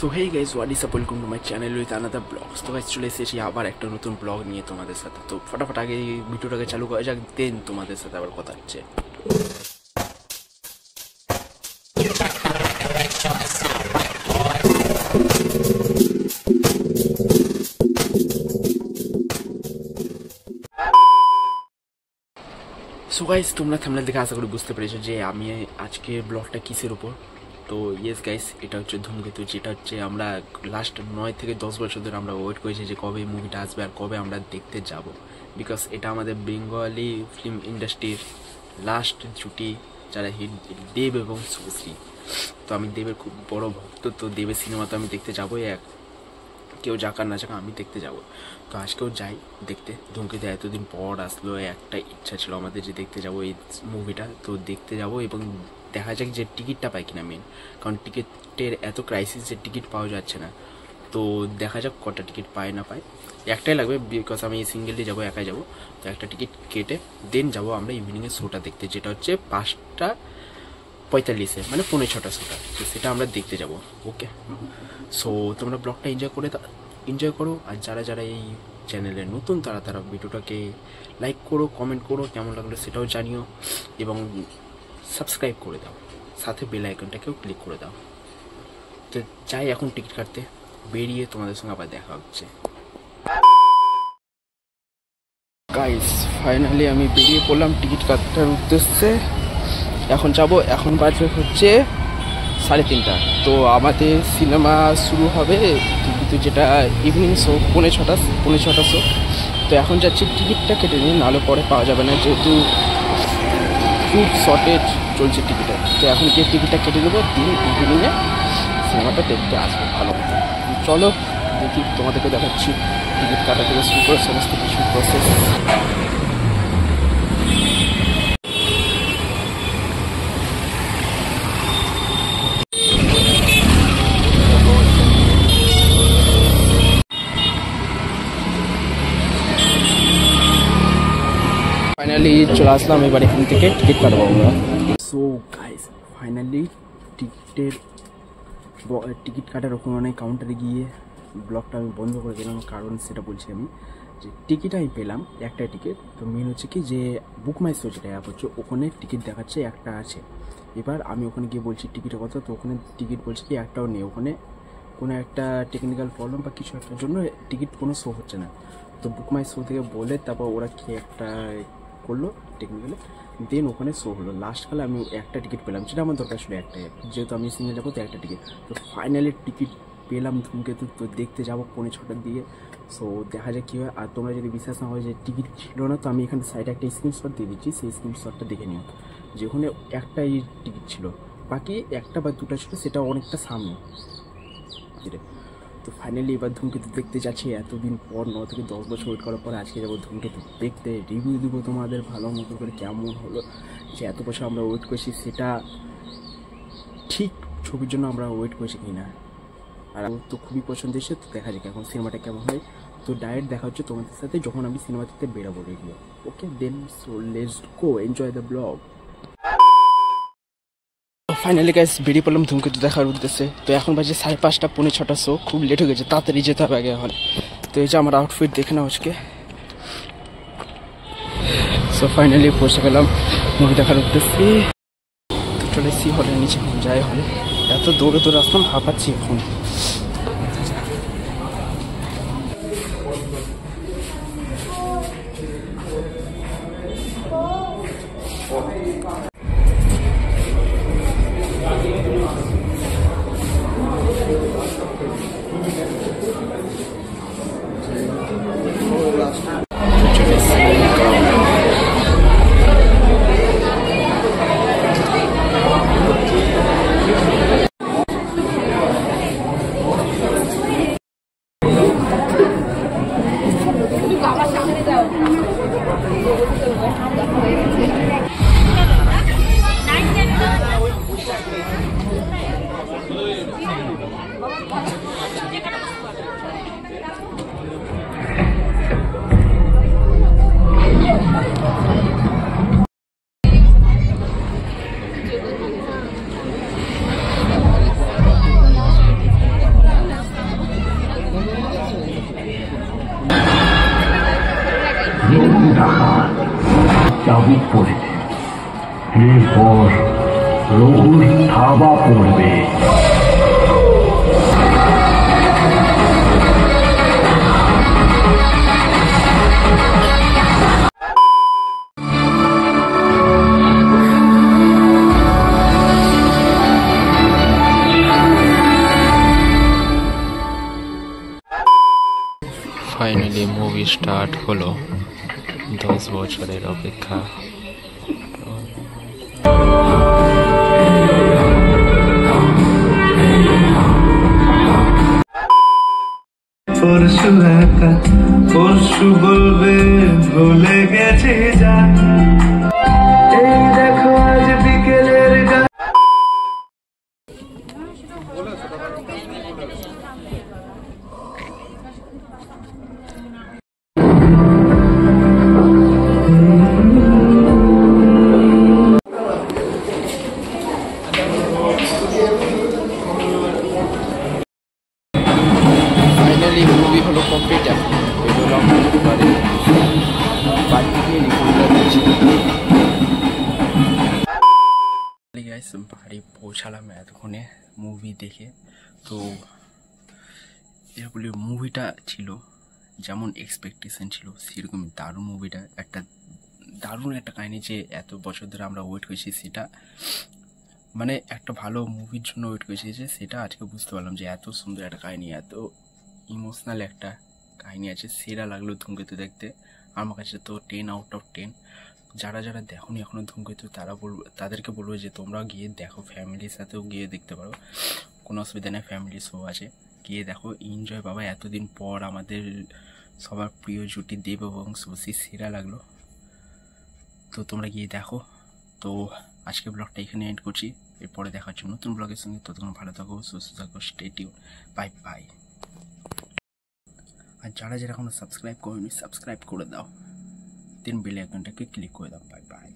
So hey guys, what is up, welcome to my channel with another blogs. তো guys চলে এসেছি আবার একটা নতুন ব্লগ নিয়ে তোমাদের সাথে। তো ফটাফট আগে এই ভিডিওটাকে চালু করা যাক, দেন তোমাদের সাথে আবার কথা হচ্ছে। সো গাইস, তোমরা থাম্বনেল দেখে আশা করি বুঝতে পেরেছো যে আমি আজকে ব্লগটা কিসের উপর। তো ইয়েস গাইস, এটা হচ্ছে ধূমকেতু, যেটা হচ্ছে আমরা লাস্ট 9 থেকে 10 বছর ধরে আমরা ওয়েট করেছি যে কবে মুভিটা আসবে আর কবে আমরা দেখতে যাব। বিকজ এটা আমাদের বেঙ্গলি ফিল্ম ইন্ডাস্ট্রির লাস্ট জুটি, যারা হিট দেব এবং শুভশ্রী। তো আমি দেবের খুব বড় ভক্ত, তো দেবের সিনেমা তো আমি দেখতে যাবোই, কেউ যাক আর না যাক আমি দেখতে যাব। তো আজকেও যাই দেখতে। ধূমকেতু এতদিন পর আসলো, একটা ইচ্ছা ছিল আমাদের যে দেখতে যাব এই মুভিটা। তো দেখতে যাব এবং দেখা যাক যে টিকিটটা পাই কিনা মেন, কারণ টিকিটের এত ক্রাইসিস যে টিকিট পাওয়া যাচ্ছে না। তো দেখা যাক কটা টিকিট পায় না পায়, একটাই লাগবে বিকজ আমি সিঙ্গেলি যাবো, একাই যাবো। তো একটা টিকিট কেটে দেন যাবো আমরা ইভিনিংয়ের শোটা দেখতে, যেটা হচ্ছে 5:45 মানে 5:45 শোটা। তো সেটা আমরা দেখতে যাব। ওকে, সো তোমরা ব্লগটা এনজয় করো। আর যারা যারা এই চ্যানেলে নতুন তারা ভিডিওটাকে লাইক করো, কমেন্ট করো, কেমন লাগলো সেটাও জানিও, এবং সাবস্ক্রাইব করে দাও, সাথে বেল আইকনটাকেও ক্লিক করে দাও। তো যাই এখন টিকিট কাটতে, বেরিয়ে তোমাদের সঙ্গে আবার দেখা হচ্ছে। গাইস ফাইনালি আমি বেরিয়ে পড়লাম টিকিট কাটার উদ্দেশ্যে। এখন যাব, এখন বাজে হচ্ছে 3:30। তো আমাদের সিনেমা শুরু হবে কিন্তু যেটা ইভিনিং শো 5:30 শো। তো এখন যাচ্ছি টিকিটটা কেটে নিয়ে, নাহলে পরে পাওয়া যাবে না, যেহেতু খুব শর্টেজ চলছে টিকিটে। তো এখন গিয়ে টিকিটটা কেটে দেবো, দিন ইভিনিংয়ে সিনেমাটা দেখতে আসবো ভালো মতো। চলো দেখি, তোমাদেরকে দেখাচ্ছি টিকিট কাটা থেকে শুরু করে সমস্ত কিছু প্রসেস। ফাইনালি চলে আসলাম এবার এখান থেকে টিকিট কাটবো আমরা। সো গাইস ফাইনালি টিকিট কাটার ওখানে কাউন্টারে গিয়ে ব্লগটা আমি বন্ধ করে দিলাম, কারণ সেটা বলছি আমি যে টিকিট আমি পেলাম একটা টিকিট। তো মেন হচ্ছে কি যে বুক মাই শো যেটা অ্যাপ হচ্ছে, ওখানে টিকিট দেখাচ্ছে একটা আছে। এবার আমি ওখানে গিয়ে বলছি টিকিটের কথা, তো ওখানে টিকিট বলছে কি একটাও নেই, ওখানে কোনো একটা টেকনিক্যাল প্রবলেম বা কিছু একটার জন্য টিকিট কোনো শো হচ্ছে না। তো বুক মাই শো থেকে বলে তারপর ওরা কি একটা করলো টেকনিক্যালি, দেন ওখানে শো হলো। লাস্টকালে আমি একটা টিকিট পেলাম, যেটা আমার দরকার ছিল একটাই, যেহেতু আমি সিনেমা যাবো তো একটা টিকিট। তো ফাইনালি টিকিট পেলাম ধূমকেতু, তো দেখতে যাবো 5:45 দিকে। সো দেখা যাক কী হয়। আর তোমরা যদি বিশ্বাস না হয় যে টিকিট ছিল না, তো আমি এখানে সাইডে একটা স্ক্রিনশট দিয়ে দিচ্ছি, সেই স্ক্রিনশটটা দেখে নিও, যে ওখানে একটাই টিকিট ছিল, বাকি একটা বা দুটা ছিল, সেটা অনেকটা সামনে। তো ফাইনালি এবার ধূমকেতু দেখতে যাচ্ছি এতদিন পর, 9 থেকে 10 বছর ওয়েট করার পর আজকে যাবো ধূমকেতু দেখতে। রিভিউ দেবো তোমাদের ভালো মতো করে, কেমন হলো, যে এত বছর আমরা ওয়েট করছি সেটা ঠিক ছবির জন্য আমরা ওয়েট করছি কি না। আর তো খুবই পছন্দ এসে, তো দেখা যাক এখন সিনেমাটা কেমন হয়। তো ডাইরেক্ট দেখা হচ্ছে তোমাদের সাথে যখন আমি সিনেমা দেখতে বেরোবো রেগুলো। Okay then, so let's go enjoy the vlog. Finally guys বেরিয়ে পড়লাম ধূমকেতু দেখার উদ্দেশ্যে। তো এখন বাজে 5:30, 5:45 শো, খুব লেট হয়ে গেছে, তাড়াতাড়ি যেতে হবে আগে এখন। তো এই যে আমার আউটফিট দেখে নাও আজকে। সো ফাইনালি পৌঁছে গেলাম মুভি দেখার উদ্দেশ্যে। তো চলে এসেছি হলের নিচে, যাই হলে। এত দৌড়ে আসলাম, হাঁপাচ্ছি এখন। চাবুক পড়েছে, এরপর রঘুর থাবা পড়বে। ফাইনালি মুভি স্টার্ট হলো, 10 বছরের অপেক্ষা। পরশু একা পরশু বলবে ভুলে গেছে যা, এই দেখো আজ বিকেলের গা। ফাইনালি মুভি হলো কমপ্লিট। এখন বেরোলাম এবারে বাড়ি থেকে রিপোর্টটা দিচ্ছি। গাইস বাড়ি পৌঁছালাম এতক্ষণে মুভি দেখে। তো এরপরে মুভিটা ছিল যেমন এক্সপেকটেশন ছিল সেরকমই দারুণ। মুভিটা একটা দারুণ একটা কাহিনী, যে এত বছর ধরে আমরা ওয়েট করেছি, সেটা মানে একটা ভালো মুভির জন্য ওয়েট করেছি, যে সেটা আজকে বুঝতে পারলাম যে এত সুন্দর একটা কাহিনী, এত ইমোশনাল একটা কাহিনী আছে। সেরা লাগলো ধূমকেতু দেখতে আমার কাছে তো 10 আউট অফ 10। যারা যারা দেখোনি এখনও ধূমকেতু, তাদেরকে বলবো যে তোমরা গিয়ে দেখো, ফ্যামিলির সাথেও গিয়ে দেখতে পারো, কোনো অসুবিধা নেই। ফ্যামিলি শো আছে, গিয়ে দেখো, এনজয় বাবা। এতদিন পর আমাদের সবার প্রিয় জুটি দেব এবং শুভশ্রী, সেরা লাগলো। তো তোমরা গিয়ে দেখো। তো আজকে ব্লগটা এখানে এন্ড করছি, এরপরে দেখার জন্য নতুন ব্লগের সঙ্গে। ততক্ষণ ভালো থাকো, সুস্থ থাকো, স্টে টিউন, বাই বাই। আর যারা যারা এখনো সাবস্ক্রাইব করেনি, সাবস্ক্রাইব করে দাও, 3 বেল আইকনটাকে ক্লিক করে দাও। Bye bye.